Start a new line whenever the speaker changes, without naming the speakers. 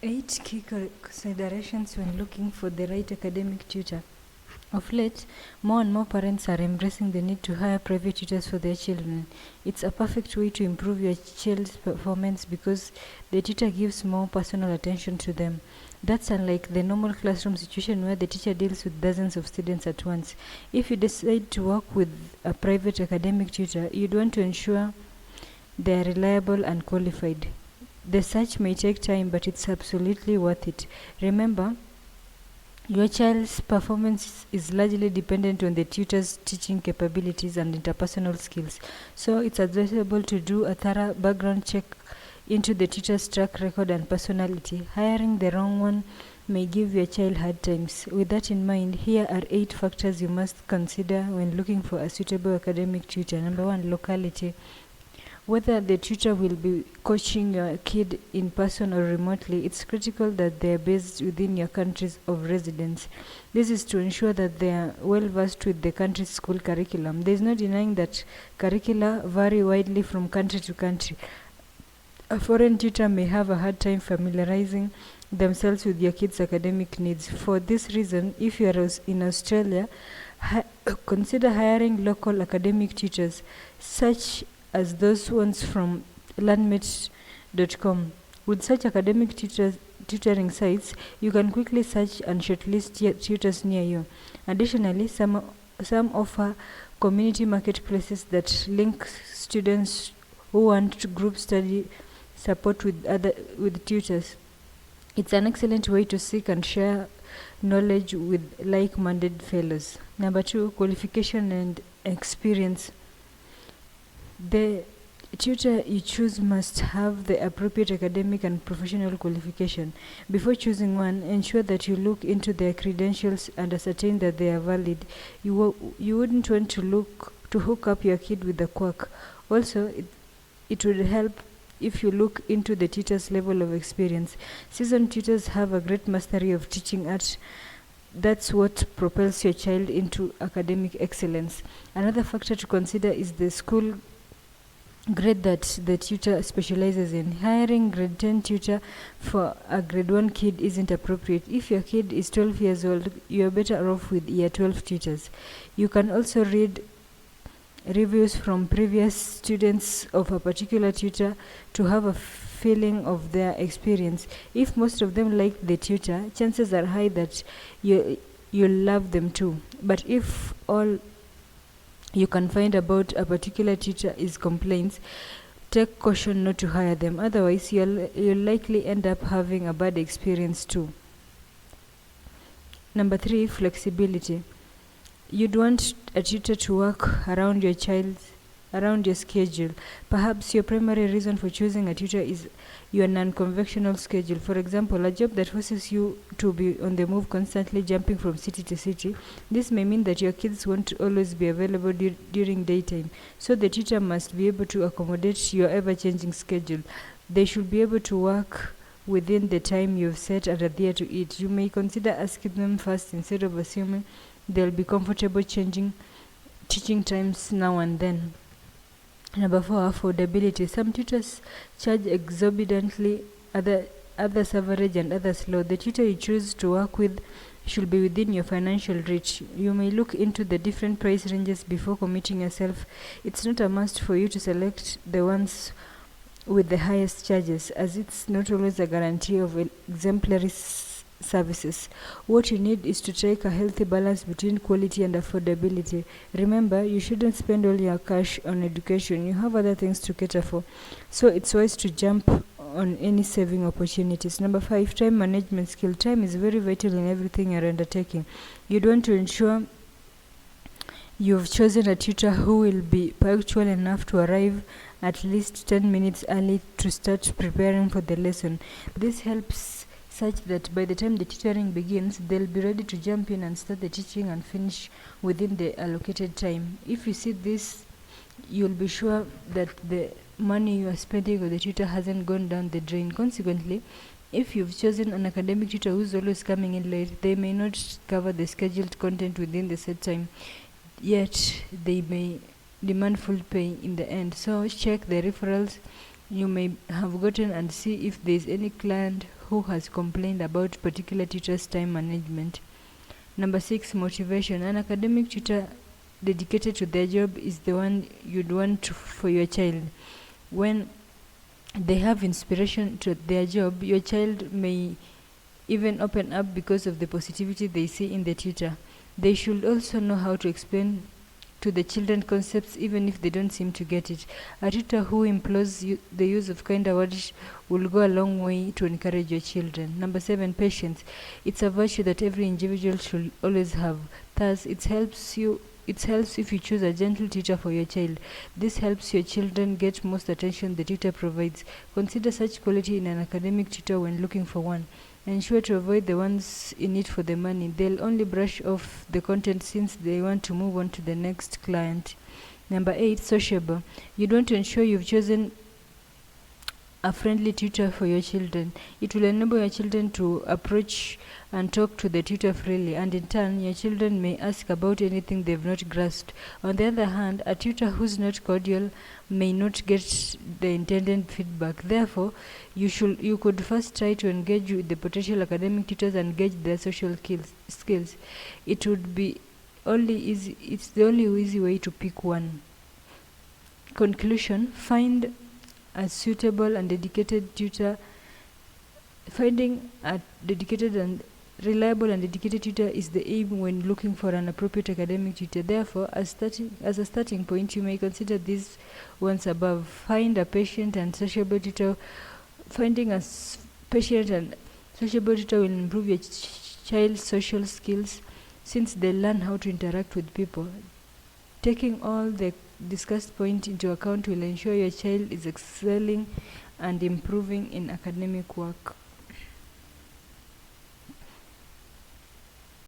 8 key considerations when looking for the right academic tutor. Of late, more and more parents are embracing the need to hire private tutors for their children. It's a perfect way to improve your child's performance because the tutor gives more personal attention to them. That's unlike the normal classroom situation where the teacher deals with dozens of students at once. If you decide to work with a private academic tutor, you'd want to ensure they are reliable and qualified. The search may take time, but it's absolutely worth it. Remember, your child's performance is largely dependent on the tutor's teaching capabilities and interpersonal skills, so it's advisable to do a thorough background check into the tutor's track record and personality. Hiring the wrong one may give your child hard times. With that in mind, here are 8 factors you must consider when looking for a suitable academic tutor. Number 1, locality. Whether the tutor will be coaching your kid in person or remotely, it's critical that they are based within your countries of residence. This is to ensure that they are well versed with the country's school curriculum. There is no denying that curricula vary widely from country to country. A foreign tutor may have a hard time familiarizing themselves with your kids' academic needs. For this reason, if you are in Australia, consider hiring local academic tutors, such as those ones from learnmate.com. With such academic tutoring sites, you can quickly search and shortlist tutors near you. Additionally, some offer community marketplaces that link students who want group study support with tutors. It's an excellent way to seek and share knowledge with like-minded fellows. Number 2, qualification and experience. The tutor you choose must have the appropriate academic and professional qualification. Before choosing one, ensure that you look into their credentials and ascertain that they are valid. You wouldn't want to hook up your kid with a quack. Also, it would help if you look into the tutor's level of experience. Seasoned tutors have a great mastery of teaching art. That's what propels your child into academic excellence. Another factor to consider is the school grade that the tutor specializes in. Hiring grade 10 tutor for a grade 1 kid isn't appropriate. If your kid is 12 years old, you're better off with year 12 tutors. You can also read reviews from previous students of a particular tutor to have a feeling of their experience. If most of them like the tutor, chances are high that you'll love them too. But if all you can find about a particular tutor is complaints, take caution not to hire them. Otherwise, you'll likely end up having a bad experience too. Number 3, flexibility. You'd want a tutor to work around your schedule. Perhaps your primary reason for choosing a tutor is your non-conventional schedule. For example, a job that forces you to be on the move, constantly jumping from city to city. This may mean that your kids won't always be available during daytime, so the tutor must be able to accommodate your ever-changing schedule. They should be able to work within the time you've set and adhere to it. You may consider asking them first instead of assuming they'll be comfortable changing teaching times now and then. Number 4, affordability. Some tutors charge exorbitantly, others average and others low. The tutor you choose to work with should be within your financial reach. You may look into the different price ranges before committing yourself. It's not a must for you to select the ones with the highest charges, as it's not always a guarantee of exemplary services. What you need is to take a healthy balance between quality and affordability. Remember, you shouldn't spend all your cash on education. You have other things to cater for, so it's wise to jump on any saving opportunities. Number 5, time management skill. Time is very vital in everything you're undertaking. You'd want to ensure you've chosen a tutor who will be punctual enough to arrive at least 10 minutes early to start preparing for the lesson. This helps such that by the time the tutoring begins, they'll be ready to jump in and start the teaching and finish within the allocated time. If you see this, you'll be sure that the money you are spending on the tutor hasn't gone down the drain. Consequently, if you've chosen an academic tutor who's always coming in late, they may not cover the scheduled content within the set time, yet they may demand full pay in the end. So check the referrals you may have gotten and see if there is any client who has complained about particular teacher's time management. Number 6, motivation. An academic tutor dedicated to their job is the one you'd want for your child. When they have inspiration to their job, your child may even open up because of the positivity they see in the tutor. They should also know how to explain to the children concepts even if they don't seem to get it. A tutor who employs the use of kind words will go a long way to encourage your children. Number 7, patience. It's a virtue that every individual should always have. Thus, it helps if you choose a gentle tutor for your child. This helps your children get most attention the tutor provides. Consider such quality in an academic tutor when looking for one. Ensure to avoid the ones in it for the money. They'll only brush off the content since they want to move on to the next client. Number 8, sociable. You'd want to ensure you've chosen a friendly tutor for your children. It will enable your children to approach and talk to the tutor freely, and in turn, your children may ask about anything they've not grasped. On the other hand, a tutor who's not cordial may not get the intended feedback. Therefore, you could first try to engage with the potential academic tutors and gauge their social skills. It's the only easy way to pick one. Conclusion: find a suitable and dedicated tutor. Finding a dedicated and reliable and dedicated tutor is the aim when looking for an appropriate academic tutor. Therefore, as a starting point, you may consider these ones above. Find a patient and sociable tutor. Finding a patient and sociable tutor will improve your child's social skills since they learn how to interact with people. Taking all the discussed points into account will ensure your child is excelling and improving in academic work.